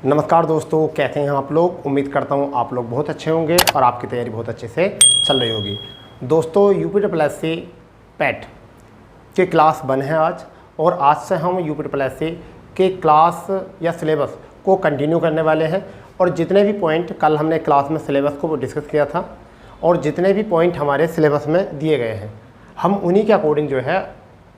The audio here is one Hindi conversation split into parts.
नमस्कार दोस्तों, कैसे हैं आप लोग। उम्मीद करता हूं आप लोग बहुत अच्छे होंगे और आपकी तैयारी बहुत अच्छे से चल रही होगी। दोस्तों, यूपीएससी पैट के क्लास 1 है आज, और आज से हम यूपीएससी के क्लास या सिलेबस को कंटिन्यू करने वाले हैं। और जितने भी पॉइंट कल हमने क्लास में सिलेबस को डिस्कस किया था और जितने भी पॉइंट हमारे सिलेबस में दिए गए हैं, हम उन्हीं के अकॉर्डिंग जो है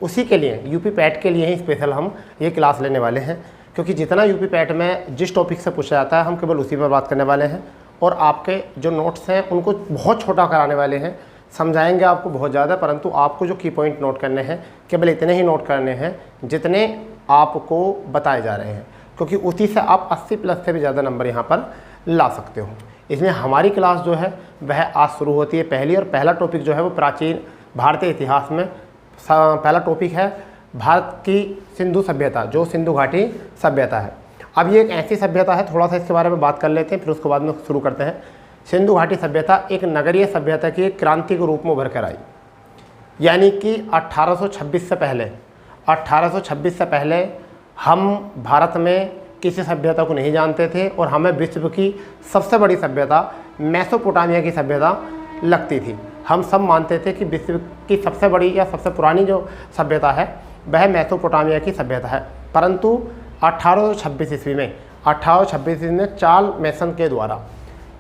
उसी के लिए यूपी पैट के लिए ही स्पेशल हम ये क्लास लेने वाले हैं। क्योंकि जितना यूपी पैट में जिस टॉपिक से पूछा जाता है हम केवल उसी पर बात करने वाले हैं, और आपके जो नोट्स हैं उनको बहुत छोटा कराने वाले हैं। समझाएंगे आपको बहुत ज़्यादा, परंतु आपको जो की पॉइंट नोट करने हैं केवल इतने ही नोट करने हैं जितने आपको बताए जा रहे हैं, क्योंकि उसी से आप 80+ से भी ज़्यादा नंबर यहाँ पर ला सकते हो। इसमें हमारी क्लास जो है वह आज शुरू होती है पहली, और पहला टॉपिक जो है वो प्राचीन भारतीय इतिहास में पहला टॉपिक है भारत की सिंधु सभ्यता, जो सिंधु घाटी सभ्यता है। अब ये एक ऐसी सभ्यता है, थोड़ा सा इसके बारे में बात कर लेते हैं, फिर उसके बाद में शुरू करते हैं। सिंधु घाटी सभ्यता एक नगरीय सभ्यता की एक क्रांति के रूप में उभर कर आई, यानी कि 1826 से पहले हम भारत में किसी सभ्यता को नहीं जानते थे, और हमें विश्व की सबसे बड़ी सभ्यता मेसोपोटामिया की सभ्यता लगती थी। हम सब मानते थे कि विश्व की सबसे बड़ी या सबसे पुरानी जो सभ्यता है वह मेसोपोटामिया की सभ्यता है। परंतु 1826 ईस्वी में चार्ल्स मैसन के द्वारा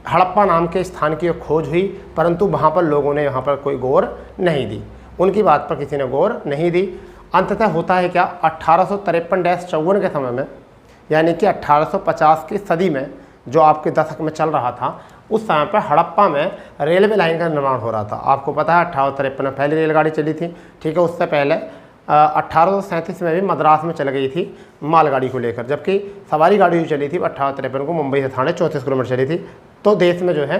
हड़प्पा नाम के स्थान की खोज हुई, परंतु वहाँ पर लोगों ने यहाँ पर कोई गौर नहीं दी, उनकी बात पर किसी ने गौर नहीं दी। अंततः होता है क्या, 1853-54 के समय में, यानी कि 1850 की सदी में, जो आपके दशक में चल रहा था, उस समय पर हड़प्पा में रेलवे लाइन का निर्माण हो रहा था। आपको पता है 1853 में पहली रेलगाड़ी चली थी, ठीक है। उससे पहले 1837 में भी मद्रास में चल गई थी मालगाड़ी को लेकर, जबकि सवारी गाड़ी जो चली थी 1853 को मुंबई से थाने 34 किलोमीटर चली थी। तो देश में जो है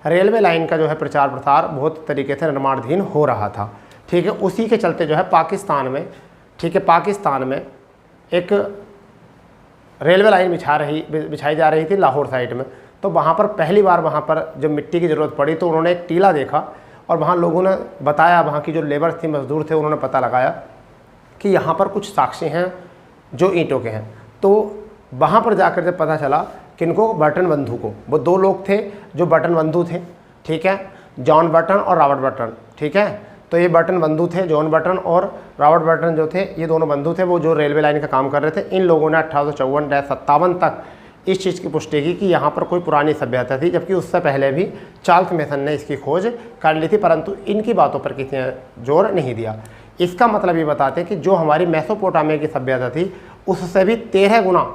रेलवे लाइन का जो है प्रचार प्रसार बहुत तरीके से निर्माणाधीन हो रहा था, ठीक है। उसी के चलते जो है पाकिस्तान में, ठीक है, पाकिस्तान में एक रेलवे लाइन बिछाई जा रही थी लाहौर साइड में। तो वहाँ पर पहली बार वहाँ पर जब मिट्टी की ज़रूरत पड़ी तो उन्होंने एक टीला देखा, और वहाँ लोगों ने बताया, वहाँ की जो लेबर थी, मजदूर थे, उन्होंने पता लगाया कि यहाँ पर कुछ साक्ष्य हैं जो ईंटों के हैं। तो वहाँ पर जाकर जब पता चला किनको, बर्टन बंधु को, वो 2 लोग थे जो बर्टन बंधु थे, ठीक है, जॉन बर्टन और रॉबर्ट बर्टन, ठीक है। तो ये बर्टन बंधु थे, जॉन बर्टन और रॉबर्ट बर्टन जो थे, ये दोनों बंधु थे, वो जो रेलवे लाइन का काम कर रहे थे। इन लोगों ने 1854-57 तक इस चीज़ की पुष्टि की कि यहाँ पर कोई पुरानी सभ्यता थी, जबकि उससे पहले भी चार्ल्स मैसन ने इसकी खोज कर ली थी, परंतु इनकी बातों पर किसी ने जोर नहीं दिया। इसका मतलब ये बताते हैं कि जो हमारी मेसोपोटामिया की सभ्यता थी उससे भी 13 गुना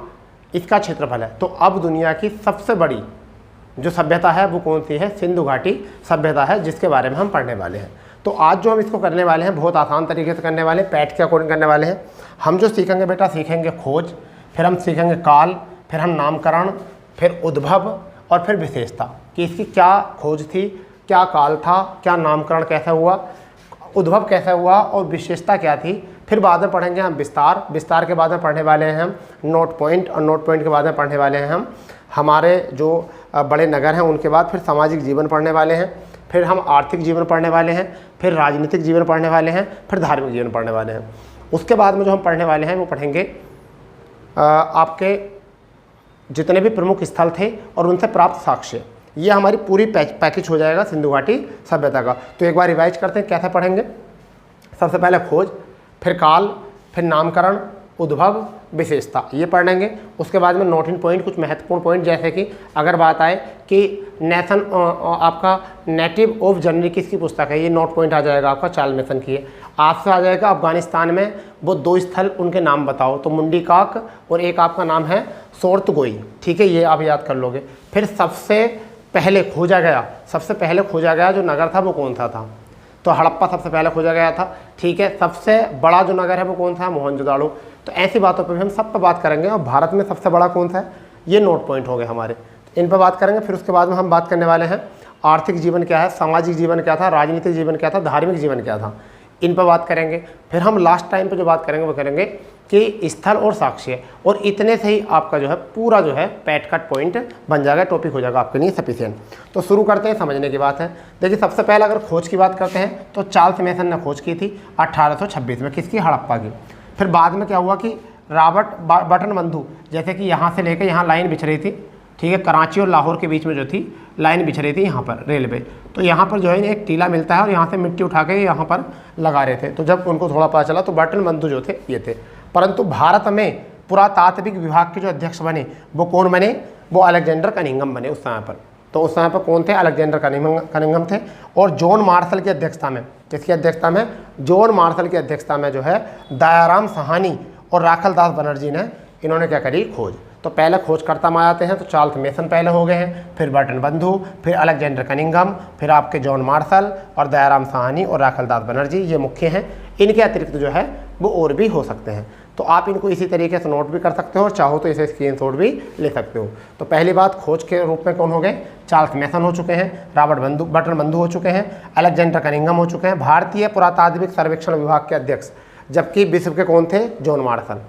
इसका क्षेत्रफल है। तो अब दुनिया की सबसे बड़ी जो सभ्यता है वो कौन सी है, सिंधु घाटी सभ्यता है, जिसके बारे में हम पढ़ने वाले हैं। तो आज जो हम इसको करने वाले हैं बहुत आसान तरीके से करने वाले हैं, पैट के अकॉर्डिंग करने वाले हैं। हम जो सीखेंगे बेटा, सीखेंगे खोज, फिर हम सीखेंगे काल, फिर हम नामकरण, फिर उद्भव, और फिर विशेषता, कि इसकी क्या खोज थी, क्या काल था, क्या नामकरण कैसा हुआ, उद्भव कैसा हुआ, और विशेषता क्या थी। फिर बाद में पढ़ेंगे हम विस्तार के बाद में पढ़ने वाले हैं हम नोट पॉइंट, और नोट पॉइंट के बाद में पढ़ने वाले हैं हम हमारे जो बड़े नगर हैं उनके बाद। फिर सामाजिक जीवन पढ़ने वाले हैं, फिर हम आर्थिक जीवन पढ़ने वाले हैं, फिर राजनीतिक जीवन पढ़ने वाले हैं, फिर धार्मिक जीवन पढ़ने वाले हैं। उसके बाद में जो हम पढ़ने वाले हैं वो पढ़ेंगे आपके जितने भी प्रमुख स्थल थे और उनसे प्राप्त साक्ष्य। ये हमारी पूरी पैकेज हो जाएगा सिंधु घाटी सभ्यता का। तो एक बार रिवाइज करते हैं, कैसे पढ़ेंगे। सबसे पहले खोज, फिर काल, फिर नामकरण, उद्भव, विशेषता, ये पढ़ लेंगे। उसके बाद में नोट इन पॉइंट, कुछ महत्वपूर्ण पॉइंट, जैसे कि अगर बात आए कि नेशन आपका नेटिव ऑफ जर्मनी किसकी पुस्तक है, ये नोट पॉइंट आ जाएगा आपका, चार्ल्स मैसन की है। आपसे आ जाएगा अफगानिस्तान में वो 2 स्थल, उनके नाम बताओ, तो मुंडीकाक और एक आपका नाम है सोर्तगोई, ठीक है, ये आप याद कर लोगे। फिर सबसे पहले खोजा गया जो नगर था वो कौन सा था, तो हड़प्पा सबसे पहले खोजा गया था, ठीक है। सबसे बड़ा जो नगर है वो कौन सा है, मोहनजोदाड़ो। तो ऐसी बातों पर भी हम सब पर बात करेंगे। और भारत में सबसे बड़ा कौन सा है, ये नोट पॉइंट हो गए हमारे, इन पर बात करेंगे। फिर उसके बाद में हम बात करने वाले हैं आर्थिक जीवन क्या है, सामाजिक जीवन क्या था, राजनीतिक जीवन क्या था, धार्मिक जीवन क्या था, इन पर बात करेंगे। फिर हम लास्ट टाइम पे जो बात करेंगे वो करेंगे कि स्थल और साक्ष्य, और इतने से ही आपका जो है पूरा जो है पैट कट पॉइंट बन जाएगा, टॉपिक हो जाएगा आपके लिए सफिशिएंट। तो शुरू करते हैं, समझने की बात है। देखिए, सबसे पहले अगर खोज की बात करते हैं तो चार्ल्स मैसन ने खोज की थी 1826 में, किसकी, हड़प्पा की। फिर बाद में क्या हुआ कि बटन बंधु, जैसे कि यहाँ से लेकर यहाँ लाइन बिछ रही थी, ठीक है, कराची और लाहौर के बीच में जो थी लाइन बिछ रही थी यहाँ पर रेलवे, तो यहाँ पर जो है एक टीला मिलता है और यहाँ से मिट्टी उठा के यहाँ पर लगा रहे थे। तो जब उनको थोड़ा पता चला तो बटन बंधु जो थे ये थे। परंतु भारत में पुरातात्विक विभाग के जो अध्यक्ष बने वो कौन बने, वो अलेक्जेंडर कनिंघम बने उस समय पर। तो उस समय पर कौन थे, अलेक्जेंडर कनिंघम थे। और जॉन मार्शल की अध्यक्षता में, किसकी अध्यक्षता में, जॉन मार्शल की अध्यक्षता में जो है दयाराम साहनी और राखल दास बनर्जी ने इन्होंने क्या करी, खोज। तो पहले खोजकर्ता में आते हैं तो चार्ल्स मेसन पहले हो गए हैं, फिर बटन बंधु, फिर अलेक्जेंडर कनिंघम, फिर आपके जॉन मार्शल और दयाराम साहनी और राखल दास बनर्जी, ये मुख्य हैं। इनके अतिरिक्त जो है वो और भी हो सकते हैं। तो आप इनको इसी तरीके से नोट भी कर सकते हो और चाहो तो इसे स्क्रीनशॉट भी ले सकते हो। तो पहली बात, खोज के रूप में कौन हो गए, चार्ल्स मेसन हो चुके हैं, बटन बंधु हो चुके हैं, अलेक्जेंडर कनिंघम हो चुके हैं, भारतीय पुरातात्विक सर्वेक्षण विभाग के अध्यक्ष, जबकि विश्व के कौन थे, जॉन मार्शल,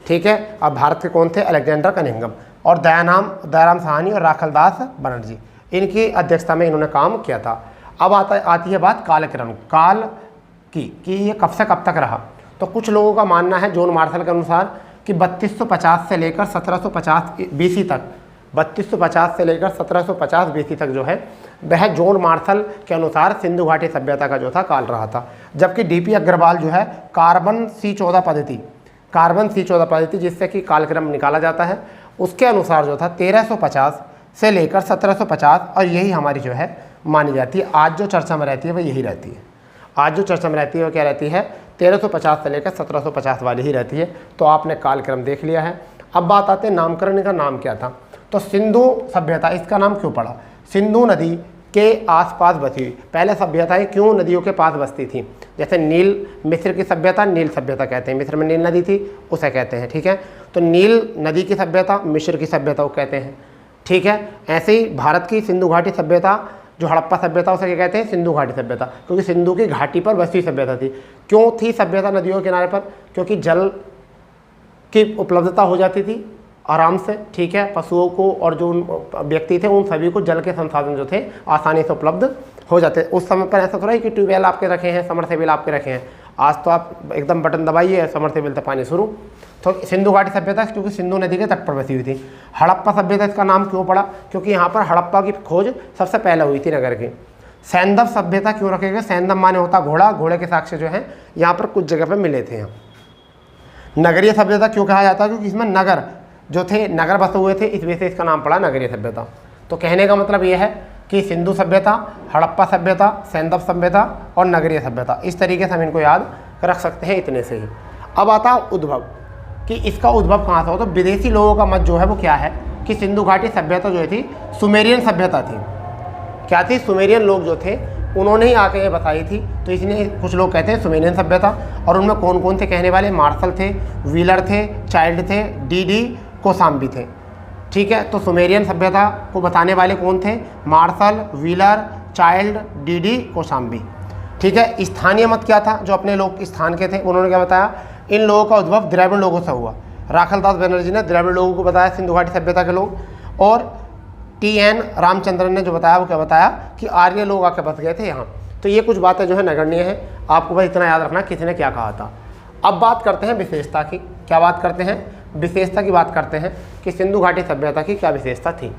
ठीक है। अब भारत के कौन थे, अलेक्जेंडर कनिंघम, और दयाराम साहनी और राखल दास बनर्जी, इनकी अध्यक्षता में इन्होंने काम किया था। अब आती है बात कालक्रम, काल की, कि ये कब से कब तक रहा। तो कुछ लोगों का मानना है जॉन मार्शल के अनुसार कि 3250 से लेकर 1750 बीसी तक, 3250 से लेकर 1750 बीसी तक जो है वह जॉन मार्शल के अनुसार सिंधु घाटी सभ्यता का जो था काल रहा था। जबकि डीपी अग्रवाल जो है कार्बन C14 पद्धति जिससे कि कालक्रम निकाला जाता है, उसके अनुसार जो था 1350 से लेकर 1750, और यही हमारी जो है मानी जाती है। आज जो चर्चा में रहती है वह यही रहती है, आज जो चर्चा में रहती है वो क्या रहती है, 1350 से लेकर 1750 वाली ही रहती है। तो आपने कालक्रम देख लिया है। अब बात आते हैं नामकरण का नाम क्या था। तो सिंधु सभ्यता, इसका नाम क्यों पड़ा, सिंधु नदी के आसपास बसी हुई। पहले सभ्यताएं क्यों नदियों के पास बसती थी, जैसे नील, मिस्र की सभ्यता नील सभ्यता कहते हैं, मिस्र में नील नदी थी उसे कहते हैं, ठीक है। तो नील नदी की सभ्यता मिस्र की सभ्यता को कहते हैं, ठीक है। ऐसे ही भारत की सिंधु घाटी सभ्यता, जो हड़प्पा सभ्यता उसे क्या कहते हैं, सिंधु घाटी सभ्यता, क्योंकि सिंधु की घाटी पर बसी सभ्यता थी। क्यों थी सभ्यता नदियों के किनारे पर, क्योंकि जल की उपलब्धता हो जाती थी आराम से, ठीक है। पशुओं को और जो व्यक्ति थे उन सभी को जल के संसाधन जो थे आसानी से उपलब्ध हो जाते। उस समय पर ऐसा थोड़ा है कि ट्यूबवेल आपके रखे हैं, समरसेबिल आपके रखे हैं। आज तो आप एकदम बटन दबाइए, समरसेबिल से पानी शुरू। तो सिंधु घाटी सभ्यता क्योंकि सिंधु नदी के तट पर बसी हुई थी। हड़प्पा सभ्यता इसका नाम क्यों पड़ा, क्योंकि यहाँ पर हड़प्पा की खोज सबसे पहले हुई थी नगर की। सैंधव सभ्यता क्यों रखे गए, सैंधव माने होता घोड़ा, घोड़े के साक्ष्य जो है यहाँ पर कुछ जगह पर मिले थे। यहाँ नगरीय सभ्यता क्यों कहा जाता है, क्योंकि इसमें नगर जो थे, नगर बसे हुए थे, इस वजह से इसका नाम पड़ा नगरीय सभ्यता। तो कहने का मतलब यह है कि सिंधु सभ्यता, हड़प्पा सभ्यता, सैंधव सभ्यता और नगरीय सभ्यता, इस तरीके से हम इनको याद रख सकते हैं इतने से ही। अब आता है उद्भव, कि इसका उद्भव कहाँ से हो। तो विदेशी लोगों का मत जो है वो क्या है कि सिंधु घाटी सभ्यता जो थी सुमेरियन सभ्यता थी। क्या थी, सुमेरियन लोग जो थे उन्होंने ही आके ये बताई थी, तो इसलिए कुछ लोग कहते हैं सुमेरियन सभ्यता। और उनमें कौन कौन थे कहने वाले, मार्शल थे, व्हीलर थे, चाइल्ड थे, डी कोसाम्बी थे, ठीक है। तो सुमेरियन सभ्यता को बताने वाले कौन थे, Marshall, Wheeler, Childe, D Kosambi, ठीक है। स्थानीय मत क्या था, जो अपने लोग स्थान के थे उन्होंने क्या बताया, इन लोगों का उद्भव द्रविड़ लोगों से हुआ। राखल दास बनर्जी ने द्रविड़ लोगों को बताया, सिंधु घाटी सभ्यता के लोग। और TN रामचंद्रन ने जो बताया वो क्या बताया कि आर्य लोग आके बस गए थे यहाँ। तो ये कुछ बातें जो है नगण्य है, आपको बस इतना याद रखना किसी ने क्या कहा था। अब बात करते हैं विशेषता की। क्या बात करते हैं, विशेषता की बात करते हैं कि सिंधु घाटी सभ्यता की क्या विशेषता थी,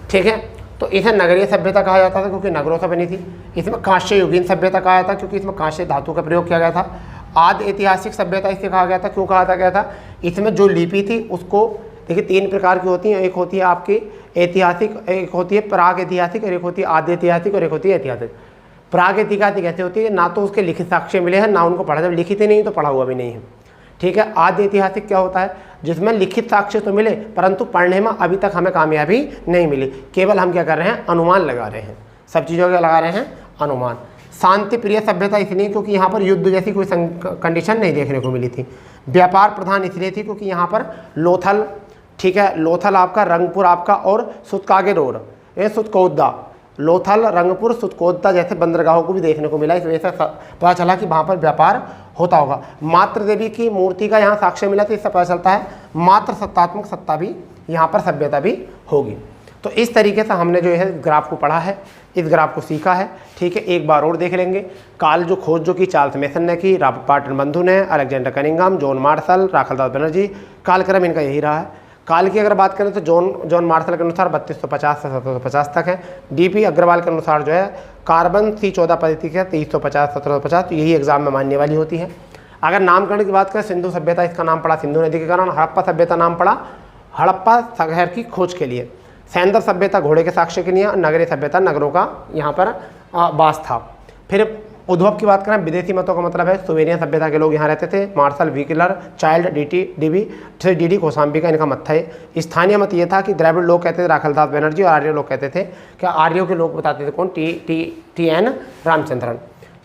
ठीक है। तो इसे नगरीय सभ्यता कहा जाता था क्योंकि नगरों से बनी थी। इसमें कांस्य युगीन सभ्यता कहा जाता क्योंकि इसमें कांस्य धातु का प्रयोग किया गया था। आदि ऐतिहासिक सभ्यता इसे कहा गया था, क्यों कहा गया था, इसमें जो लिपि थी उसको देखिए 3 प्रकार की होती हैं, एक होती है आपकी ऐतिहासिक, एक होती है प्राग ऐतिहासिक, और एक होती है आदि ऐतिहासिक, और एक होती है ऐतिहासिक। प्राग ऐतिहासिक ऐसी होती है ना तो उसके लिखित साक्ष्य मिले हैं ना उनको पढ़ा, जब लिखित ही नहीं तो पढ़ा हुआ भी नहीं है, ठीक है। आदि ऐतिहासिक क्या होता है, जिसमें लिखित साक्ष्य तो मिले परंतु पढ़ने में अभी तक हमें कामयाबी नहीं मिली, केवल हम क्या कर रहे हैं, अनुमान लगा रहे हैं, सब चीज़ों के लगा रहे हैं अनुमान। शांति प्रिय सभ्यता इसलिए क्योंकि यहाँ पर युद्ध जैसी कोई कंडीशन नहीं देखने को मिली थी। व्यापार प्रधान इसलिए थी क्योंकि यहाँ पर लोथल, ठीक है, लोथल आपका, रंगपुर आपका, और सुतकागेरोर, ये सुतकोद्दा, लोथल, रंगपुर, सुतकोद्दा जैसे बंदरगाहों को भी देखने को मिला। इस वजह से पता चला कि वहाँ पर व्यापार होता होगा। मातृ देवी की मूर्ति का यहाँ साक्ष्य मिला, तो इससे पता चलता है मातृ सत्तात्मक सत्ता भी यहाँ पर सभ्यता भी होगी। तो इस तरीके से हमने जो है ग्राफ को पढ़ा है, इस ग्राफ को सीखा है। ठीक है, एक बार और देख लेंगे। काल जो खोज जो की चार्ल्स मेसन ने की, रॉबर्ट पार्टन बंधु ने, Alexander Cunningham, John Marshall, Rakhaldas Banerjee, कालक्रम इनका यही रहा है। काल की अगर बात करें तो जॉन मार्शल के अनुसार 3250 से 1750 तक है। डीपी अग्रवाल के अनुसार जो है कार्बन C14 पद्धति के 2350 1750, तो यही एग्जाम में मानने वाली होती है। अगर नामकरण की बात करें, सिंधु सभ्यता इसका नाम पड़ा सिंधु नदी के कारण, हड़प्पा सभ्यता नाम पड़ा हड़प्पा शहर की खोज के लिए, सैंदव सभ्यता घोड़े के साक्ष्य के लिए, नगरीय सभ्यता नगरों का यहाँ पर वास था। फिर उद्भव की बात करें, विदेशी मतों का मतलब है सुमेरियन सभ्यता के लोग यहाँ रहते थे। मार्शल, व्हीकलर, चाइल्ड, डी कोसाम्बी का इनका मत था। स्थानीय मत ये था कि द्रविड़ लोग कहते थे राखालदास बनर्जी, और आर्य लोग कहते थे, क्या आर्यों के लोग बताते थे कौन, टी.एन. रामचंद्रन।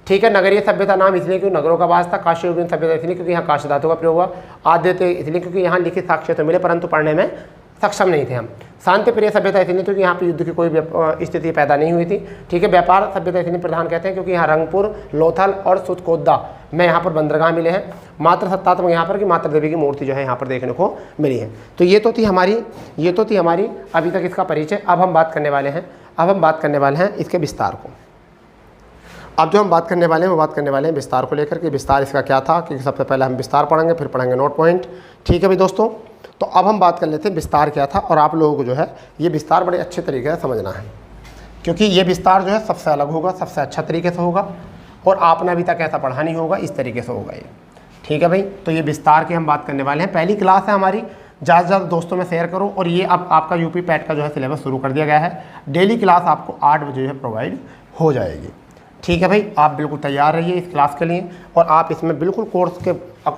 ठीक है, नगरीय सभ्यता नाम इसलिए क्योंकि नगरों का वास था। काश्ययुगीन सभ्यता इसलिए क्योंकि यहाँ काश्य धातु का प्रयोग हुआ। आद्यते इसलिए क्योंकि यहाँ लिखित साक्ष्य तो मिले परंतु पढ़ने में सक्षम नहीं थे हम। शांति प्रिय सभ्यता इसलिए क्योंकि यहाँ पे युद्ध की कोई स्थिति पैदा नहीं हुई थी। ठीक है, व्यापार सभ्यता इसलिए प्रधान कहते हैं क्योंकि यहाँ रंगपुर, लोथल और सुतकोद्दा में यहाँ पर बंदरगाह मिले हैं। मात्र सत्तात्मक यहाँ पर कि मात्र देवी की मूर्ति जो है यहाँ पर देखने को मिली है। तो ये तो थी हमारी अभी तक इसका परिचय। अब हम बात करने वाले हैं इसके विस्तार को। अब जो हम बात करने वाले हैं वो बात करने वाले हैं विस्तार को लेकर के। विस्तार इसका क्या था, क्योंकि सबसे पहले हम विस्तार पढ़ेंगे, फिर पढ़ेंगे नोट पॉइंट। ठीक है भाई दोस्तों, तो अब हम बात कर लेते हैं विस्तार क्या था, और आप लोगों को जो है ये विस्तार बड़े अच्छे तरीके से समझना है, क्योंकि ये विस्तार जो है सबसे अलग होगा, सबसे अच्छा तरीके से होगा, और आपने अभी तक ऐसा पढ़ा नहीं होगा, इस तरीके से होगा ये। ठीक है भाई, तो ये विस्तार की हम बात करने वाले हैं। पहली क्लास है हमारी, ज़्यादा से ज़्यादा दोस्तों में शेयर करो। और ये अब आपका यूपी पैट का जो है सिलेबस शुरू कर दिया गया है। डेली क्लास आपको 8 बजे जो है प्रोवाइड हो जाएगी। ठीक है भाई, आप बिल्कुल तैयार रहिए इस क्लास के लिए, और आप इसमें बिल्कुल कोर्स के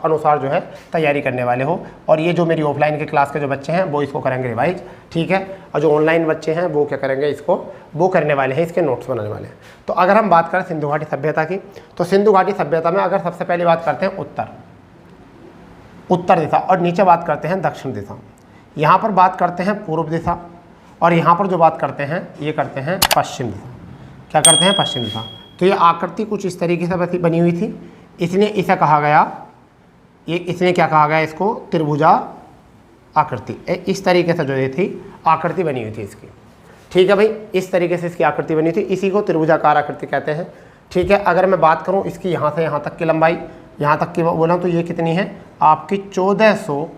अनुसार जो है तैयारी करने वाले हो। और ये जो मेरी ऑफलाइन के क्लास के जो बच्चे हैं वो इसको करेंगे रिवाइज। ठीक है, और जो ऑनलाइन बच्चे हैं वो क्या करेंगे, इसको वो करने वाले हैं, इसके नोट्स बनाने वाले हैं। तो अगर हम बात करें सिंधु घाटी सभ्यता की, तो सिंधु घाटी सभ्यता में अगर सबसे पहले बात करते हैं उत्तर दिशा, और नीचे बात करते हैं दक्षिण दिशा। यहाँ पर बात करते हैं पूर्व दिशा, और यहाँ पर जो बात करते हैं ये करते हैं पश्चिम दिशा। क्या करते हैं, पश्चिम दिशा। तो ये आकृति कुछ इस तरीके से बनी हुई थी, इसलिए इसे कहा गया, इसने क्या कहा गया, इसको त्रिभुजा आकृति। इस तरीके से जो ये थी आकृति बनी हुई थी इसकी। ठीक है भाई, इस तरीके से इसकी आकृति बनी थी, इसी को त्रिभुजाकार आकृति कहते हैं। ठीक है, अगर मैं बात करूं इसकी यहाँ से यहाँ तक की लंबाई, यहाँ तक की बोला तो ये कितनी है आपकी, 1400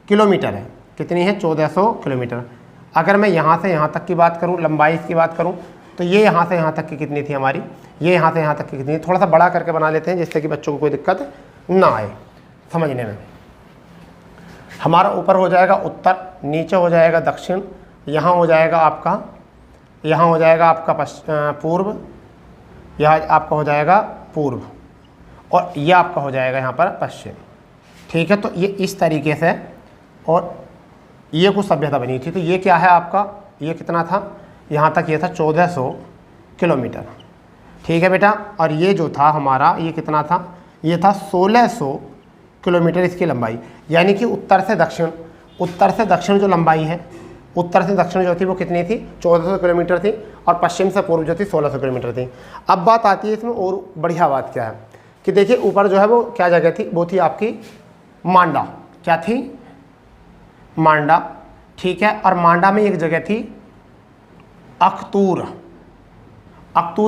किलोमीटर है। कितनी है, 1400 किलोमीटर। अगर मैं यहाँ से यहाँ तक की बात करूँ, लंबाई इसकी बात करूँ, तो ये यहाँ से यहाँ तक की कितनी थी हमारी, ये यहाँ से यहाँ तक की कितनी, थोड़ा सा बड़ा करके बना लेते हैं जिससे कि बच्चों को कोई दिक्कत ना आए समझने में। हमारा ऊपर हो जाएगा उत्तर, नीचे हो जाएगा दक्षिण, यहाँ हो जाएगा आपका पूर्व, यहाँ आपका हो जाएगा पूर्व, और यह आपका हो जाएगा यहाँ पर पश्चिम। ठीक है, तो ये इस तरीके से, और ये कुछ सभ्यता बनी थी। तो ये क्या है आपका, ये कितना था, यहाँ तक ये था 1400 किलोमीटर। ठीक है बेटा, और ये जो था हमारा, ये कितना था, ये था 1600 किलोमीटर इसकी लंबाई। यानी कि उत्तर से दक्षिण जो लंबाई है, उत्तर से दक्षिण जो थी वो कितनी थी, 1400 किलोमीटर थी, और पश्चिम से पूर्व जो थी 1600 किलोमीटर थी। अब बात आती है इसमें और बढ़िया बात क्या है कि देखिए ऊपर जो है वो क्या जगह थी, वो थी आपकी मांडा। क्या थी, मांडा। ठीक है, और मांडा में एक जगह थी अख्तूर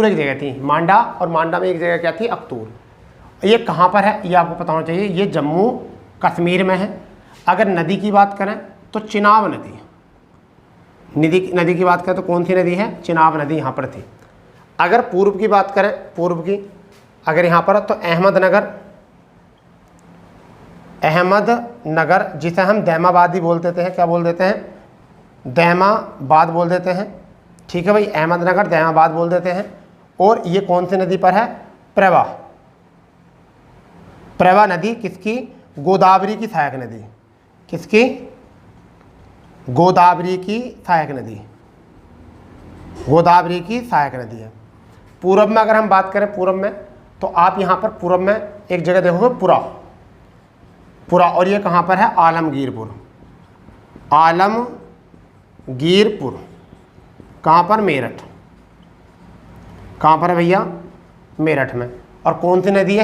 एक जगह थी मांडा, और मांडा में एक जगह क्या थी, अख्तूर। ये कहाँ पर है ये आपको पता होना चाहिए, ये जम्मू कश्मीर में है। अगर नदी की बात करें तो चिनाब नदी की बात करें तो कौन सी नदी है, चिनाब नदी यहाँ पर थी। अगर पूर्व की बात करें, अगर यहाँ पर तो अहमदनगर जिसे हम दैमाबाद भी बोल देते हैं, क्या बोल देते हैं, दैमाबाद बोल देते हैं। ठीक है भाई, अहमदनगर दैमाबाद बोल देते हैं। और ये कौन सी नदी पर है, प्रभा नदी, किसकी, गोदावरी की सहायक नदी। किसकी, गोदावरी की सहायक नदी है। पूर्व में अगर हम बात करें, पूर्व में तो आप यहाँ पर पूर्व में एक जगह देखोगे पुरा, और ये कहाँ पर है, आलमगीरपुर। कहाँ पर, मेरठ। कहाँ पर है भैया, मेरठ में। और कौन सी नदी है,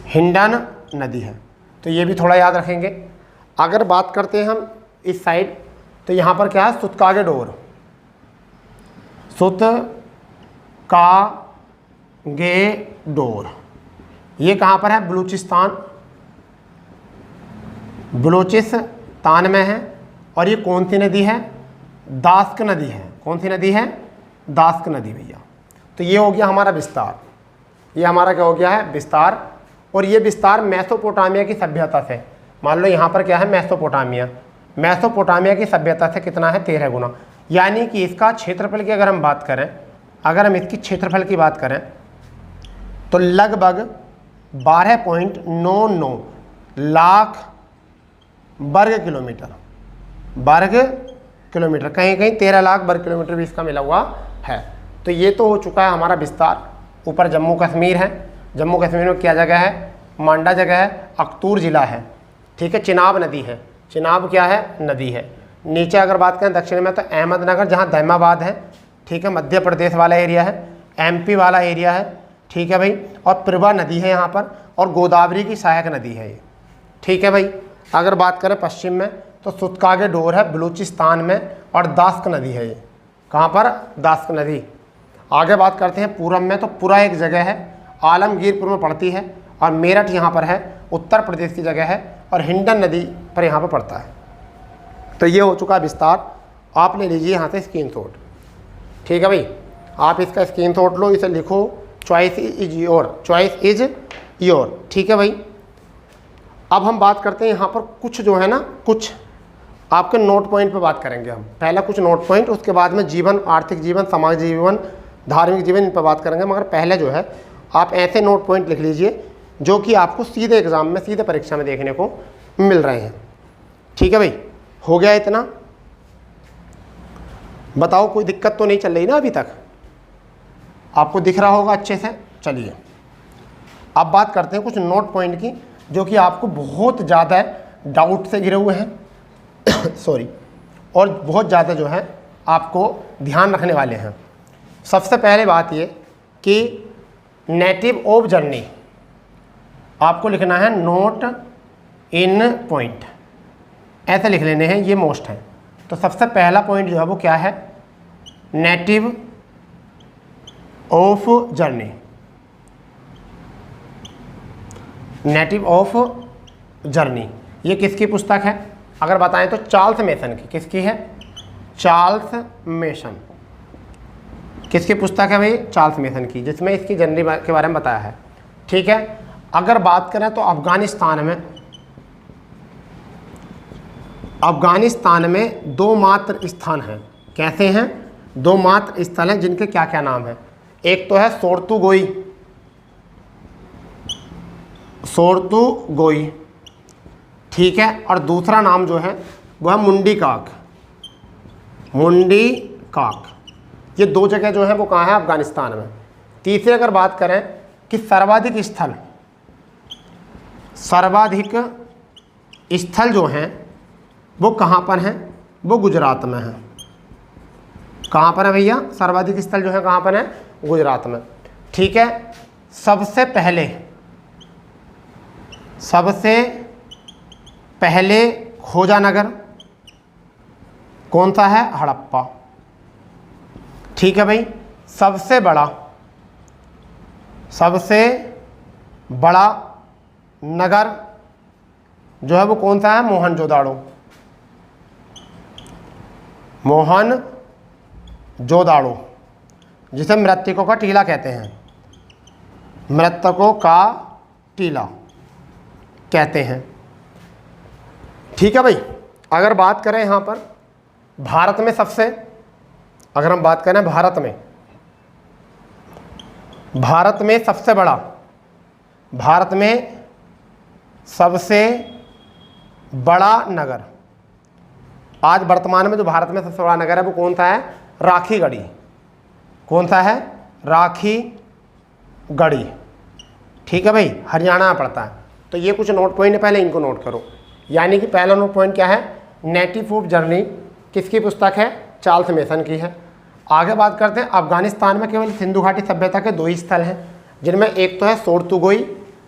हिंडन नदी है। तो ये भी थोड़ा याद रखेंगे। अगर बात करते हैं हम इस साइड, तो यहाँ पर क्या है, सुतकागेडोर, सुतकागेडोर। ये कहाँ पर है, बलूचिस्तान में है। और ये कौन सी नदी है, दास्क नदी है। कौन सी नदी है, दास्क नदी भैया। तो ये हो गया हमारा विस्तार, ये हमारा क्या हो गया है, विस्तार। और ये विस्तार मेसोपोटामिया की सभ्यता से, मान लो यहाँ पर क्या है, मेसोपोटामिया की सभ्यता से कितना है, 13 गुना। यानी कि इसका क्षेत्रफल की अगर हम बात करें, अगर हम इसकी क्षेत्रफल की बात करें तो लगभग 12.99 लाख वर्ग किलोमीटर, कहीं कहीं 13 लाख वर्ग किलोमीटर भी इसका मिला हुआ है। तो ये तो हो चुका है हमारा विस्तार। ऊपर जम्मू कश्मीर है, जम्मू कश्मीर में क्या जगह है, मांडा जगह है, अख्तूर ज़िला है, ठीक है, चिनाब नदी है, चिनाब क्या है, नदी है। नीचे अगर बात करें दक्षिण में तो अहमदनगर, जहाँ दैमाबाद है, ठीक है, मध्य प्रदेश वाला एरिया है, एमपी वाला एरिया है, ठीक है भाई। और प्रभा नदी है यहाँ पर, और गोदावरी की सहायक नदी है ये, ठीक है भाई। अगर बात करें पश्चिम में तो सुतकागेडोर है बलूचिस्तान में, और दास्क नदी है ये, कहाँ पर, दास्क नदी। आगे बात करते हैं पूरब में, तो पूरा एक जगह है, आलमगीरपुर में पड़ती है, और मेरठ यहाँ पर है, उत्तर प्रदेश की जगह है, और हिंडन नदी पर यहाँ पर पड़ता है। तो ये हो चुका विस्तार। आप ले लीजिए यहाँ से स्क्रीनशॉट, ठीक है भाई। आप इसका स्क्रीनशॉट लो, इसे लिखो, चॉइस इज योर, ठीक है भाई। अब हम बात करते हैं यहाँ पर कुछ जो है ना, कुछ आपके नोट पॉइंट पे बात करेंगे हम। पहला कुछ नोट पॉइंट, उसके बाद में जीवन, आर्थिक जीवन, सामाजिक जीवन, धार्मिक जीवन, इन पर बात करेंगे। मगर पहले जो है आप ऐसे नोट पॉइंट लिख लीजिए जो कि आपको सीधे एग्जाम में, सीधे परीक्षा में देखने को मिल रहे हैं, ठीक है भाई। हो गया इतना, बताओ कोई दिक्कत तो नहीं चल रही ना अभी तक, आपको दिख रहा होगा अच्छे से। चलिए अब बात करते हैं कुछ नोट पॉइंट की जो कि आपको बहुत ज़्यादा डाउट से घिरे हुए हैं सॉरी, और बहुत ज़्यादा जो है आपको ध्यान रखने वाले हैं। सबसे पहले बात ये कि नेटिव ऑफ जर्नी आपको लिखना है, नोट इन पॉइंट, ऐसे लिख लेने हैं, ये मोस्ट है। तो सबसे पहला पॉइंट जो है वो क्या है, native of journey, native of journey. ये किसकी पुस्तक है, अगर बताएं तो चार्ल्स मेसन की। किसकी है, चार्ल्स मेसन। किसकी पुस्तक है भाई, चार्ल्स मेसन की, जिसमें इसकी जर्नी के बारे में बताया है, ठीक है। अगर बात करें तो अफगानिस्तान में दो मात्र स्थान हैं। कैसे हैं, दो मात्र स्थल हैं जिनके क्या क्या नाम हैं। एक तो है सोर्तुगोई, ठीक है, और दूसरा नाम जो है वह है मुंडी काक। ये दो जगह जो है वो कहाँ है, अफगानिस्तान में। तीसरी अगर बात करें कि सर्वाधिक स्थल जो हैं वो कहाँ पर हैं, वो गुजरात में हैं। कहाँ पर है भैया, सर्वाधिक स्थल जो है कहाँ पर है, गुजरात में, ठीक है। सबसे पहले खोजा नगर कौन सा है, हड़प्पा, ठीक है भाई। सबसे बड़ा नगर जो है वो कौन सा है, मोहनजोदाड़ो, जिसे मृतकों का टीला कहते हैं, मृतकों का टीला कहते हैं, ठीक है भाई। अगर बात करें यहाँ पर भारत में अगर हम बात करें भारत में सबसे बड़ा नगर, आज वर्तमान में जो भारत में सबसे बड़ा नगर है वो कौन सा है, राखीगढ़ी। कौन सा है, राखीगढ़ी, ठीक है भाई, हरियाणा में पड़ता है। तो ये कुछ नोट पॉइंट है, पहले इनको नोट करो। यानी कि पहला नोट पॉइंट क्या है, नेटिव ऑफ जर्नी किसकी पुस्तक है, चार्ल्स मेसन की है। आगे बात करते हैं, अफगानिस्तान में केवल सिंधु घाटी सभ्यता के दो ही स्थल हैं, जिनमें एक तो है सोर्तुगोई,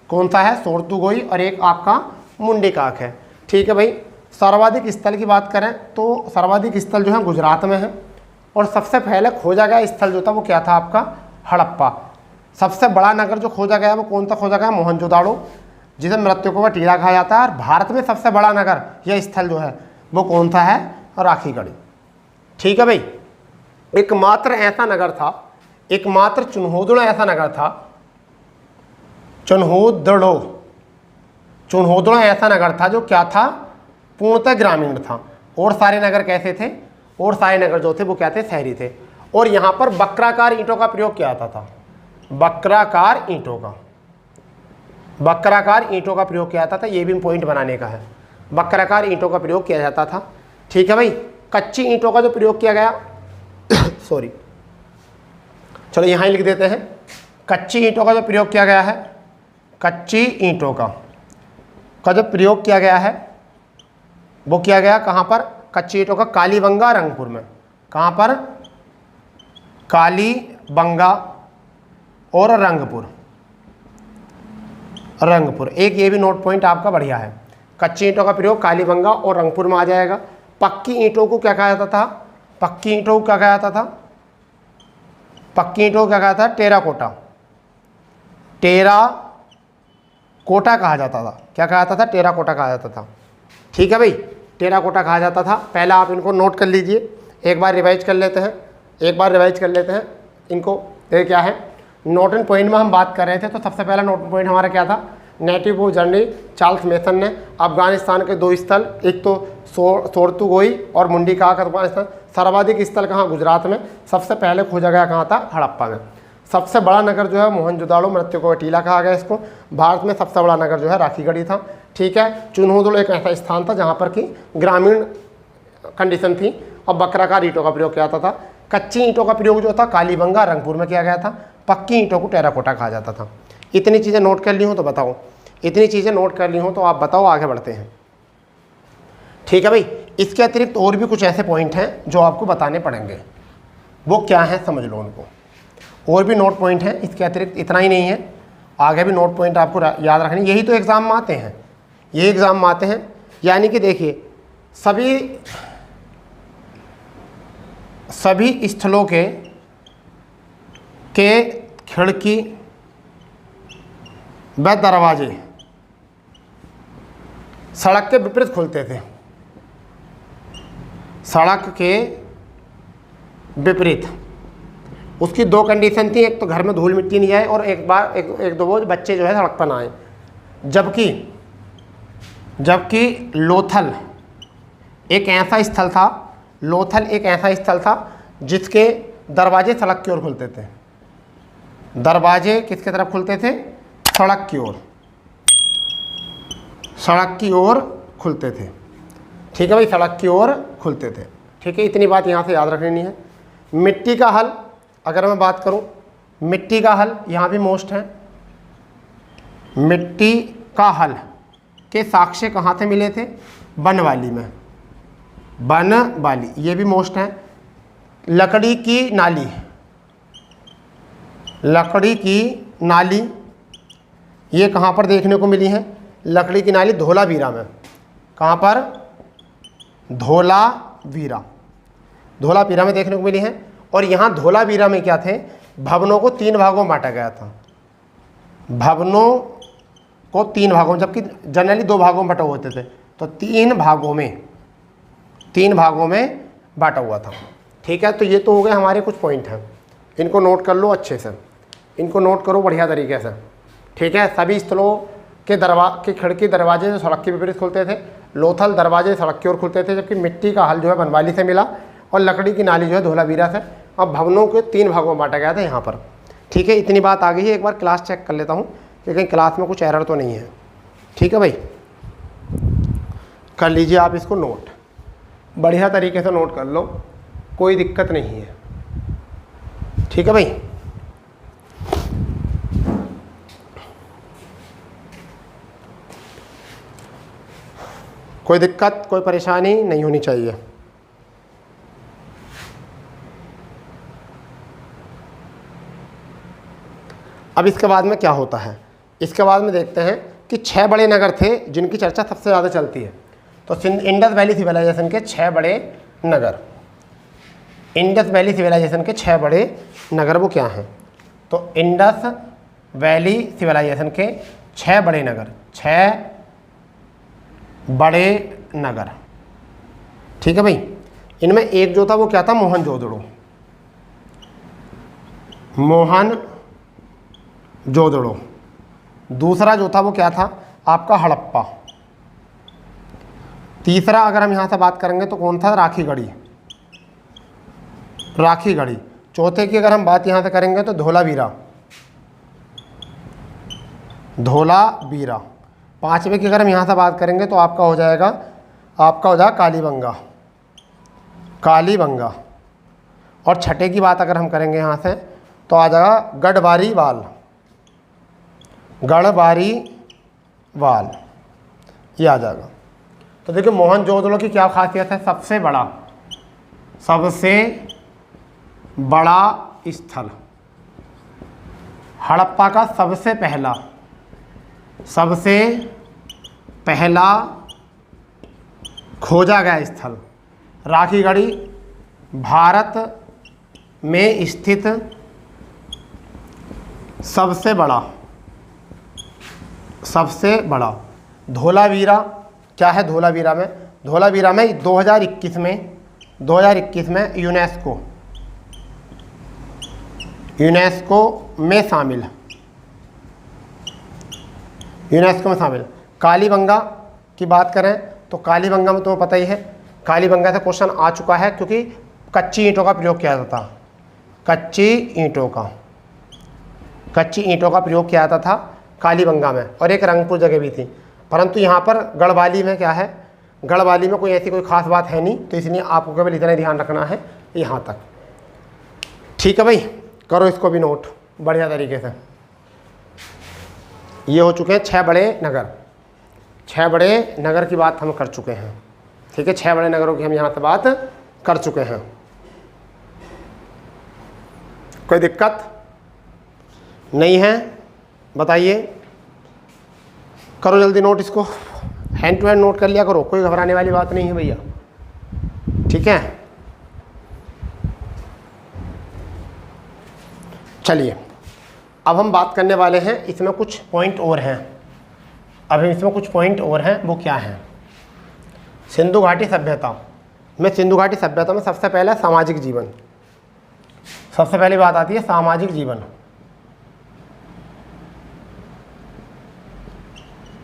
कौन सा है, सोर्तुगोई, और एक आपका मुंडी काक है, ठीक है भाई। सर्वाधिक स्थल की बात करें तो सर्वाधिक स्थल जो है गुजरात में है, और सबसे पहले खोजा गया स्थल जो था वो क्या था आपका, हड़प्पा। सबसे बड़ा नगर जो खोजा गया वो कौन सा खोजा गया, मोहनजोदाड़ो, जिसे मृतकों का टीला कहा जाता है। और भारत में सबसे बड़ा नगर या स्थल जो है वो कौन सा है, राखीगढ़ी। ठीक है भाई, एकमात्र ऐसा नगर था, एकमात्र चुन्होदड़ो ऐसा नगर था, चुन्होदड़ो ऐसा नगर था जो क्या था, पूर्णतः ग्रामीण था। और सारे नगर कैसे थे, और सारे नगर जो थे वो क्या थे, शहरी थे। और यहाँ पर वक्राकार ईंटों का प्रयोग किया जाता था, वक्राकार ईंटों का प्रयोग किया जाता था। ये भी पॉइंट बनाने का है, वक्राकार ईंटों का प्रयोग किया जाता था। ठीक है भाई, कच्ची ईंटों का जो प्रयोग किया गया सॉरी, चलो यहाँ ही लिख देते हैं। कच्ची ईंटों का जो प्रयोग किया गया है, कच्ची ईंटों का जो प्रयोग किया गया है वो किया गया कहाँ पर, कच्ची ईंटों का कालीबंगा रंगपुर में। कहाँ पर, कालीबंगा और रंगपुर। एक ये भी नोट पॉइंट आपका बढ़िया है, कच्ची ईंटों का प्रयोग कालीबंगा और रंगपुर में आ जाएगा। पक्की ईंटों को क्या कहा जाता था, पक्की ईंटों को क्या कहा जाता था, पक्की ईंटों को क्या कहा था, टेराकोटा कहा जाता था। क्या कहा जाता था, टेराकोटा कहा जाता था। ठीक है भाई, टेराकोटा कहा जाता था। पहला आप इनको नोट कर लीजिए, एक बार रिवाइज कर लेते हैं इनको। ये क्या है, नोट एंड पॉइंट में हम बात कर रहे थे, तो सबसे पहला नोट पॉइंट हमारा क्या था, native of journey Charles mason ने अफगानिस्तान के 2 स्थल, एक तो सोरतुगोई और मुंडी कहा अफगानिस्तान। सर्वाधिक स्थल कहाँ, गुजरात में। सबसे पहले खोजा गया कहाँ था, हड़प्पा में। सबसे बड़ा नगर जो है मोहनजोदाड़ो, मृतकों का टीला कहा गया इसको। भारत में सबसे बड़ा नगर जो है राखीगढ़ी था। ठीक है, चुन्होदड़ो एक ऐसा स्थान था जहाँ पर कि ग्रामीण कंडीशन थी और वक्राकार ईंटों का प्रयोग किया जाता था। कच्ची ईंटों का प्रयोग जो था कालीबंगा रंगपुर में किया गया था। पक्की ईंटों को टेराकोटा कहा जाता था। इतनी चीज़ें नोट कर ली हो तो बताओ, इतनी चीज़ें नोट कर ली हो तो आप बताओ, आगे बढ़ते हैं। ठीक है भाई, इसके अतिरिक्त और भी कुछ ऐसे पॉइंट हैं जो आपको बताने पड़ेंगे, वो क्या है समझ लो उनको। और भी नोट पॉइंट हैं इसके अतिरिक्त, इतना ही नहीं है, आगे भी नोट पॉइंट आपको याद रखने। यही तो एग्ज़ाम में आते हैं, ये एग्ज़ाम में आते हैं। यानी कि देखिए, सभी स्थलों के खिड़की व दरवाजे सड़क के विपरीत खुलते थे, सड़क के विपरीत। उसकी 2 कंडीशन थी, एक तो घर में धूल मिट्टी नहीं आए और एक दो वो बच्चे जो है सड़क पर ना आए। जबकि लोथल एक ऐसा स्थल था, जिसके दरवाजे सड़क की ओर खुलते थे। दरवाजे किसके तरफ खुलते थे, सड़क की ओर खुलते थे। ठीक है भाई, सड़क की ओर खुलते थे। ठीक है, इतनी बात यहाँ से याद रखनी है। मिट्टी का हल, अगर मैं बात करूँ, मिट्टी का हल यहाँ भी मोस्ट है। मिट्टी का हल के साक्ष्य कहाँ से मिले थे, बनवाली में, बनवाली, ये भी मोस्ट है। लकड़ी की नाली ये कहाँ पर देखने को मिली है, लकड़ी की नाली धोलावीरा में। कहाँ पर, धोलावीरा में देखने को मिली है। और यहाँ धोलावीरा में क्या थे, भवनों को 3 भागों में बांटा गया था। भवनों को 3 भागों में, जबकि जनरली 2 भागों में बटा होते थे, तो 3 भागों में बांटा हुआ था। ठीक है, तो ये तो हो गए हमारे कुछ पॉइंट हैं, इनको नोट कर लो अच्छे से, इनको नोट करो बढ़िया तरीके से। ठीक है, सभी स्थलों के खिड़की दरवाजे जो सड़क के विपरीत खुलते थे, लोथल दरवाजे सड़क की ओर खुलते थे, जबकि मिट्टी का हल जो है बनवाली से मिला और लकड़ी की नाली जो है धोलावीरा से। अब भवनों के 3 भागों में बांटा गया था यहाँ पर। ठीक है, इतनी बात आ गई है। एक बार क्लास चेक कर लेता हूँ कि कहीं क्लास में कुछ एरर तो नहीं है। ठीक है भाई, कर लीजिए आप इसको नोट, बढ़िया तरीके से नोट कर लो, कोई दिक्कत नहीं है। ठीक है भाई, कोई दिक्कत कोई परेशानी नहीं होनी चाहिए। अब इसके बाद में क्या होता है, इसके बाद में देखते हैं कि 6 बड़े नगर थे जिनकी चर्चा सबसे ज़्यादा चलती है। तो इंडस वैली सिविलाइजेशन के 6 बड़े नगर, इंडस वैली सिविलाइजेशन के 6 बड़े नगर वो क्या हैं? तो इंडस वैली सिविलाइजेशन के 6 बड़े नगर, 6 बड़े नगर, ठीक है भाई। इनमें एक जो था वो क्या था? मोहनजोदड़ो, मोहनजोदड़ो। दूसरा जो था वो क्या था? आपका हड़प्पा। तीसरा अगर हम यहाँ से बात करेंगे तो कौन था? राखीगढ़ी, राखीगढ़ी। चौथे की अगर हम बात यहाँ से करेंगे तो धोलावीरा, धोलावीरा। पांचवे की अगर हम यहाँ से बात करेंगे तो आपका हो जाएगा कालीबंगा, कालीबंगा। और छठे की बात अगर हम करेंगे यहाँ से तो आ जाएगा गढ़वारीवाल, गढ़वारीवाल, ये आ जाएगा। तो देखिए मोहनजोदड़ो की क्या खासियत है? सबसे बड़ा स्थल। हड़प्पा का सबसे पहला खोजा गया स्थल। राखीगढ़ी भारत में स्थित सबसे बड़ा। धोलावीरा क्या है? धोलावीरा में 2021 में यूनेस्को में शामिल। कालीबंगा की बात करें तो कालीबंगा में तुम्हें पता ही है, कालीबंगा से क्वेश्चन आ चुका है क्योंकि कच्ची ईंटों का प्रयोग किया जाता था, कच्ची ईंटों का प्रयोग किया जाता था कालीबंगा में। और एक रंगपुर जगह भी थी, परंतु यहाँ पर गढ़वाली में क्या है? गढ़वाली में कोई ऐसी कोई खास बात है नहीं, तो इसलिए आपको केवल इतना ध्यान रखना है यहाँ तक, ठीक है भाई। करो इसको भी नोट बढ़िया तरीके से। ये हो चुके हैं 6 बड़े नगर, 6 बड़े नगर की बात हम कर चुके हैं, ठीक है। 6 बड़े नगरों की हम यहाँ से बात कर चुके हैं। कोई दिक्कत नहीं है? बताइए, करो जल्दी नोट इसको, हैंड टू हैंड नोट कर लिया करो, कोई घबराने वाली बात नहीं है भैया, ठीक है। चलिए अब हम बात करने वाले हैं, इसमें कुछ पॉइंट और हैं। वो क्या हैं? सिंधु घाटी सभ्यता में सबसे पहला सामाजिक जीवन। सबसे पहली बात आती है सामाजिक जीवन।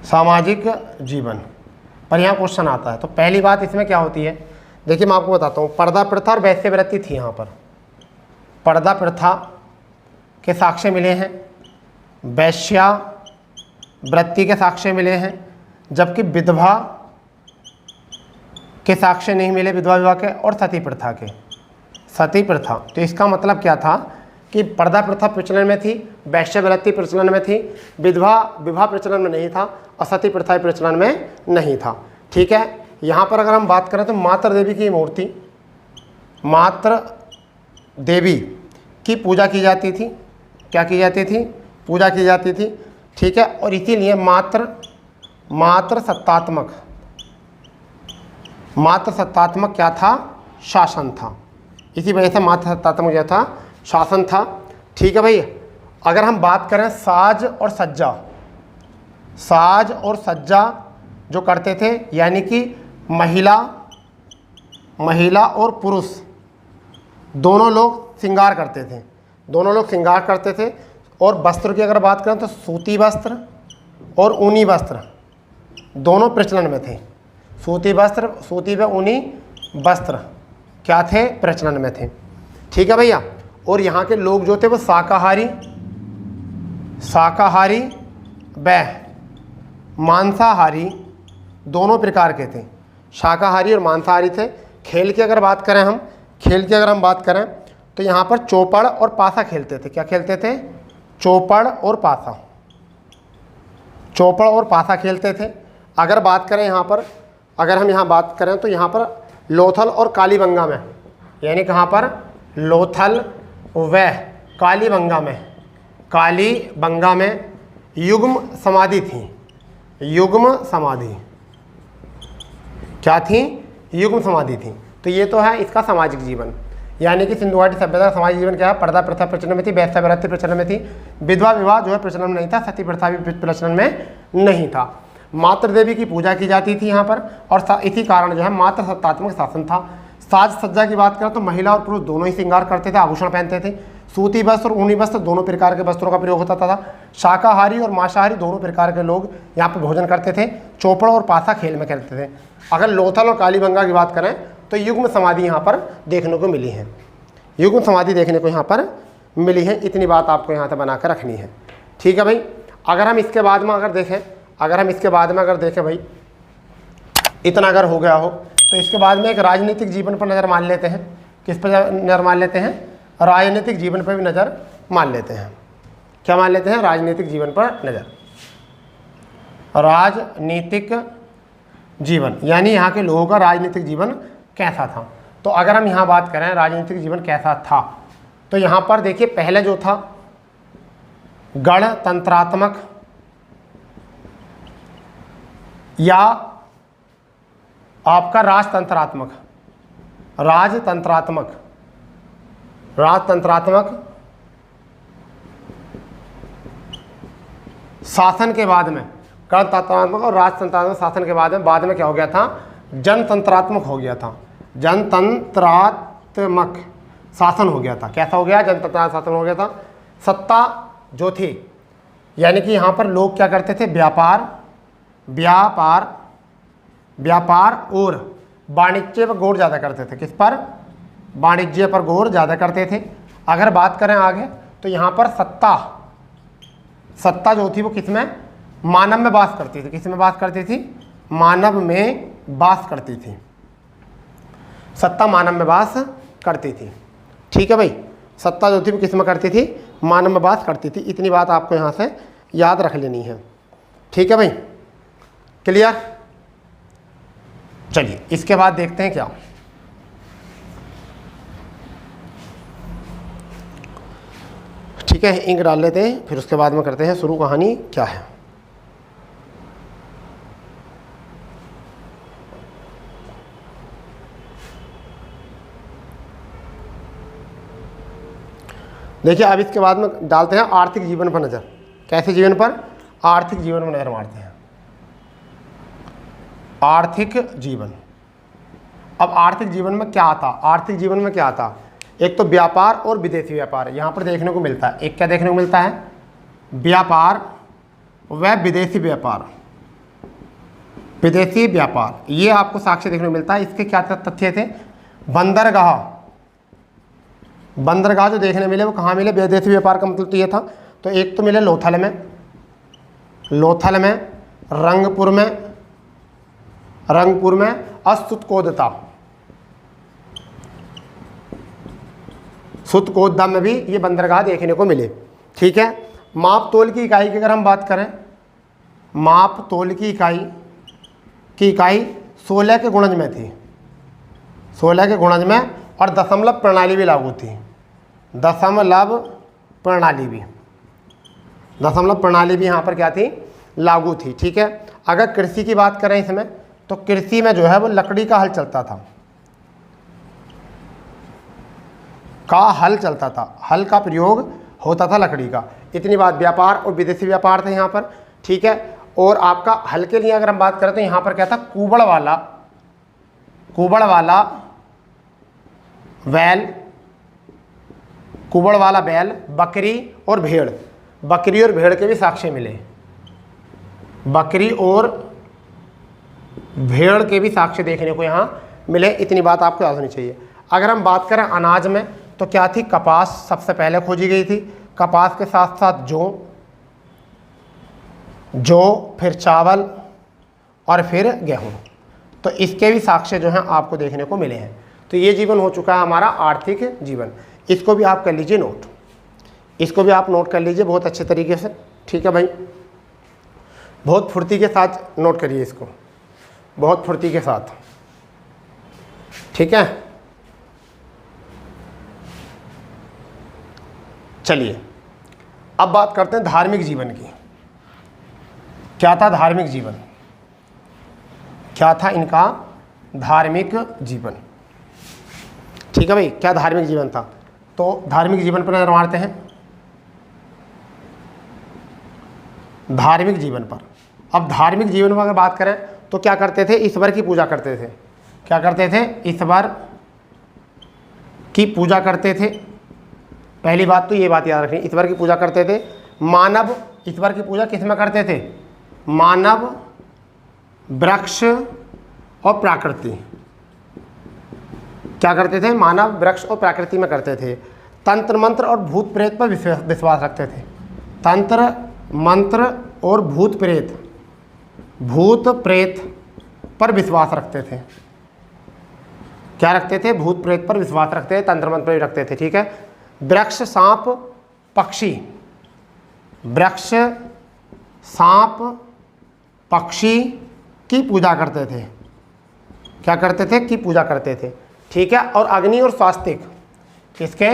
सामाजिक जीवन पर यहाँ क्वेश्चन आता है, तो पहली बात इसमें क्या होती है? देखिए मैं आपको बताता हूँ, पर्दा प्रथा और वैश्यवृत्ति थी। यहाँ पर पर्दा प्रथा के साक्ष्य मिले हैं, वैश्यावृत्ति के साक्ष्य मिले हैं, जबकि विधवा के साक्ष्य नहीं मिले, विधवा विवाह के और सती प्रथा। तो इसका मतलब क्या था कि पर्दा प्रथा प्रचलन में थी, वैश्यावृत्ति प्रचलन में थी, विधवा विवाह प्रचलन में नहीं था और सती प्रथा प्रचलन में नहीं था, ठीक है। यहाँ पर अगर हम बात करें तो मातृ देवी की मूर्ति, मातृ देवी की पूजा की जाती थी। क्या की जाती थी? पूजा की जाती थी, ठीक है। और इसीलिए मातृ सत्तात्मक क्या था? शासन था। इसी वजह से मातृ सत्तात्मक क्या था? शासन था, ठीक है भैया। अगर हम बात करें साज और सज्जा जो करते थे, यानी कि महिला और पुरुष दोनों लोग श्रृंगार करते थे। और वस्त्र की अगर बात करें तो सूती वस्त्र और ऊनी वस्त्र दोनों प्रचलन में थे। सूती व ऊनी वस्त्र क्या थे? प्रचलन में थे, ठीक है भैया। और यहाँ के लोग जो थे वो शाकाहारी व मांसाहारी दोनों प्रकार के थे। शाकाहारी और मांसाहारी थे। खेल की अगर हम बात करें तो यहाँ पर चौपड़ और पासा खेलते थे। क्या खेलते थे? चौपड़ और पासा खेलते थे। अगर बात करें अगर हम यहाँ बात करें तो यहाँ पर लोथल और कालीबंगा में, यानी कहाँ पर? लोथल व कालीबंगा में युग्म समाधि थी। क्या थी? युग्म समाधि थी। तो ये तो है इसका सामाजिक जीवन, यानी कि सिंधु घाटी सभ्यता का सामाजिक जीवन क्या है? पर्दा प्रथा प्रचलन में थी, वेश्यावृत्ति प्रचलन में थी, विधवा विवाह जो है प्रचलन में नहीं था, सती प्रथा भी प्रचलन में नहीं था, मातृ देवी की पूजा की जाती थी यहाँ पर, और इसी कारण जो है मातृ सत्तात्मक शासन था। साज सज्जा की बात करें तो महिला और पुरुष दोनों ही श्रृंगार करते थे, आभूषण पहनते थे, सूती वस्त्र और ऊनी वस्त्र दोनों प्रकार के वस्त्रों का प्रयोग होता था। शाकाहारी और मांसाहारी दोनों प्रकार के लोग यहाँ पर भोजन करते थे। चौपड़ और पासा खेल में खेलते थे। अगर लोथल और कालीबंगा की बात करें तो युग्म समाधि यहाँ पर देखने को मिली है, युग्म समाधि देखने को यहाँ पर मिली है। इतनी बात आपको यहाँ से बनाकर रखनी है, ठीक है भाई। अगर हम इसके बाद में अगर देखें भाई, इतना अगर हो गया हो तो इसके बाद में एक राजनीतिक जीवन पर नज़र मान लेते हैं। किस पर नज़र मान लेते हैं? राजनीतिक जीवन पर भी नज़र मान लेते हैं। क्या मान लेते हैं? राजनीतिक जीवन पर नज़र। राजनीतिक जीवन यानी यहाँ के लोगों का राजनीतिक जीवन कैसा था। तो अगर हम यहाँ बात करें राजनीतिक जीवन कैसा था, तो यहाँ पर देखिए पहले जो था गणतंत्रात्मक या आपका राजतंत्रात्मक शासन के बाद में, गणतंत्रात्मक और राजतंत्रात्मक शासन के बाद में क्या हो गया था? जनतंत्रात्मक हो गया था, जनतंत्रात्मक शासन हो गया था। कैसा हो गया? जनतंत्रात्मक शासन हो गया था। सत्ता जो थी, यानी कि यहाँ पर लोग क्या करते थे? व्यापार और वाणिज्य पर गौर ज़्यादा करते थे। किस पर? वाणिज्य पर गौर ज़्यादा करते थे। अगर बात करें आगे तो यहाँ पर सत्ता जो थी वो किस में? मानव में वास करती थी। किस में वास करती थी? मानव में वास करती थी। सत्ता मानव में वास करती थी, ठीक है भाई। सत्ता जो थी वो किस में करती थी? मानव में वास करती थी। इतनी बात आपको यहाँ से याद रख लेनी है, ठीक है भाई। क्लियर? चलिए इसके बाद देखते हैं क्या। ठीक है, इंक डाल लेते हैं, फिर उसके बाद में करते हैं शुरू कहानी क्या है। देखिए अब इसके बाद में डालते हैं आर्थिक जीवन पर नज़र। कैसे जीवन पर? आर्थिक जीवन पर नज़र मारते हैं। आर्थिक जीवन। अब आर्थिक जीवन में क्या आता? आर्थिक जीवन में क्या आता? एक तो व्यापार और विदेशी व्यापार यहाँ पर देखने को मिलता है। एक क्या देखने को मिलता है? व्यापार व विदेशी व्यापार। विदेशी व्यापार ये आपको साक्ष्य देखने को मिलता है। इसके क्या तथ्य थे? बंदरगाह जो देखने मिले वो कहाँ मिले? विदेशी व्यापार का मतलब तो ये था। तो एक तो मिले लोथल में, रंगपुर में और सुतकोदा में भी ये बंदरगाह देखने को मिले, ठीक है। माप तोल की इकाई की अगर हम बात करें, माप तोल की इकाई 16 के गुणज में थी, 16 के गुणज में, और दशमलव प्रणाली भी लागू थी। दशमलव प्रणाली भी यहाँ पर क्या थी? लागू थी, ठीक है। अगर कृषि की बात करें इसमें, तो कृषि में जो है वो लकड़ी का हल चलता था, हल का प्रयोग होता था लकड़ी का। इतनी बात। व्यापार और विदेशी व्यापार थे यहाँ पर, ठीक है। और आपका हल के लिए अगर हम बात करें तो यहाँ पर क्या था? कुबड़ वाला बैल, बकरी और भेड़ के भी साक्ष्य मिले। बकरी और भेड़ के भी साक्ष्य देखने को यहाँ मिले। इतनी बात आपको याद होनी चाहिए। अगर हम बात करें अनाज में, तो क्या थी? कपास सबसे पहले खोजी गई थी। कपास के साथ साथ जौ, फिर चावल और फिर गेहूं। तो इसके भी साक्ष्य जो हैं आपको देखने को मिले हैं। तो ये जीवन हो चुका है हमारा आर्थिक जीवन। इसको भी आप कर लीजिए नोट, इसको भी आप नोट कर लीजिए बहुत अच्छे तरीके से, ठीक है भाई। बहुत फुर्ती के साथ नोट करिए इसको, बहुत फुर्ती के साथ, ठीक है। चलिए अब बात करते हैं धार्मिक जीवन की। क्या था धार्मिक जीवन? क्या था इनका धार्मिक जीवन। ठीक है भाई, क्या धार्मिक जीवन था? तो धार्मिक जीवन पर नजर मारते हैं। धार्मिक जीवन पर, अब धार्मिक जीवन पर अगर बात करें तो क्या करते थे? ईश्वर की पूजा करते थे। क्या करते थे? ईश्वर की पूजा करते थे। पहली बात तो ये बात याद रखनी, ईश्वर की पूजा करते थे। मानव, ईश्वर की पूजा किस में करते थे? मानव, वृक्ष और प्रकृति। क्या करते थे? मानव, वृक्ष और प्रकृति में करते थे। तंत्र मंत्र और भूत प्रेत पर विश्वास रखते थे। तंत्र मंत्र और भूत प्रेत पर विश्वास रखते थे। क्या रखते थे? भूत प्रेत पर विश्वास रखते थे, तंत्र मंत्र पर भी रखते थे। ठीक है। वृक्ष, सांप, पक्षी, वृक्ष, सांप, पक्षी की पूजा करते थे। क्या करते थे? की पूजा करते थे। ठीक है। और अग्नि और स्वास्तिक, किसके?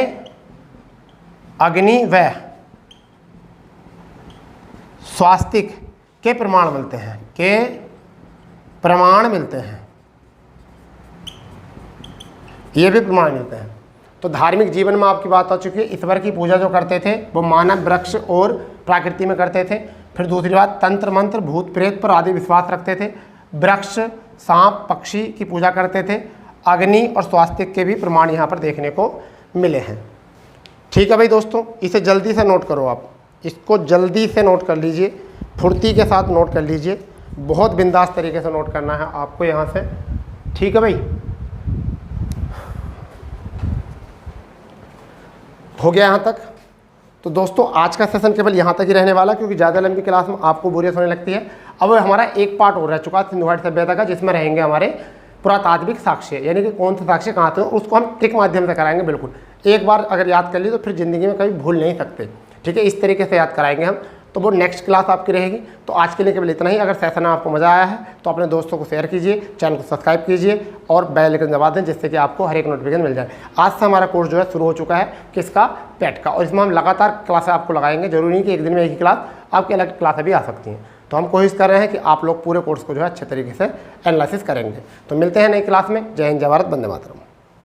अग्नि व स्वास्तिक के प्रमाण मिलते हैं, के प्रमाण मिलते हैं, ये भी प्रमाण मिलते हैं। तो धार्मिक जीवन में आपकी बात हो चुकी है। ईश्वर की पूजा जो करते थे वो मानव, वृक्ष और प्रकृति में करते थे। फिर दूसरी बात, तंत्र मंत्र, भूत प्रेत पर आदि विश्वास रखते थे। वृक्ष, सांप, पक्षी की पूजा करते थे। अग्नि और स्वास्तिक के भी प्रमाण यहाँ पर देखने को मिले हैं। ठीक है भाई दोस्तों, इसे जल्दी से नोट करो, आप इसको जल्दी से नोट कर लीजिए, फुर्ती के साथ नोट कर लीजिए, बहुत बिंदास तरीके से नोट करना है आपको यहाँ से। ठीक है भाई, हो गया यहाँ तक? तो दोस्तों आज का सेशन केवल यहाँ तक ही रहने वाला, क्योंकि ज़्यादा लंबी क्लास में आपको बोरियत होने लगती है। अब हमारा एक पार्ट और रह चुका है सिंधु घाटी सभ्यता का, जिसमें रहेंगे हमारे पुरातात्विक साक्ष्य, यानी कि कौन से साक्ष्य कहाँ थे, उसको हम ट्रिक माध्यम से कराएंगे। बिल्कुल एक बार अगर याद कर ली तो फिर ज़िंदगी में कभी भूल नहीं सकते। ठीक है, इस तरीके से याद कराएंगे हम, तो वो नेक्स्ट क्लास आपकी रहेगी। तो आज के लिए केवल इतना ही। अगर सेशन में आपको मज़ा आया है तो अपने दोस्तों को शेयर कीजिए, चैनल को सब्सक्राइब कीजिए और बेल आइकन दबा दें, जिससे कि आपको हर एक नोटिफिकेशन मिल जाए। आज से हमारा कोर्स जो है शुरू हो चुका है, किसका? पेट का। और इसमें हम लगातार क्लासें आपको लगाएंगे, जरूरी नहीं कि एक दिन में एक ही क्लास, आपकी अलग क्लासें भी आ सकती हैं। तो हम कोशिश कर रहे हैं कि आप लोग पूरे कोर्स को जो है अच्छे तरीके से एनालिसिस करेंगे। तो मिलते हैं नई क्लास में। जय हिंद, जय भारत, वंदे मातरम।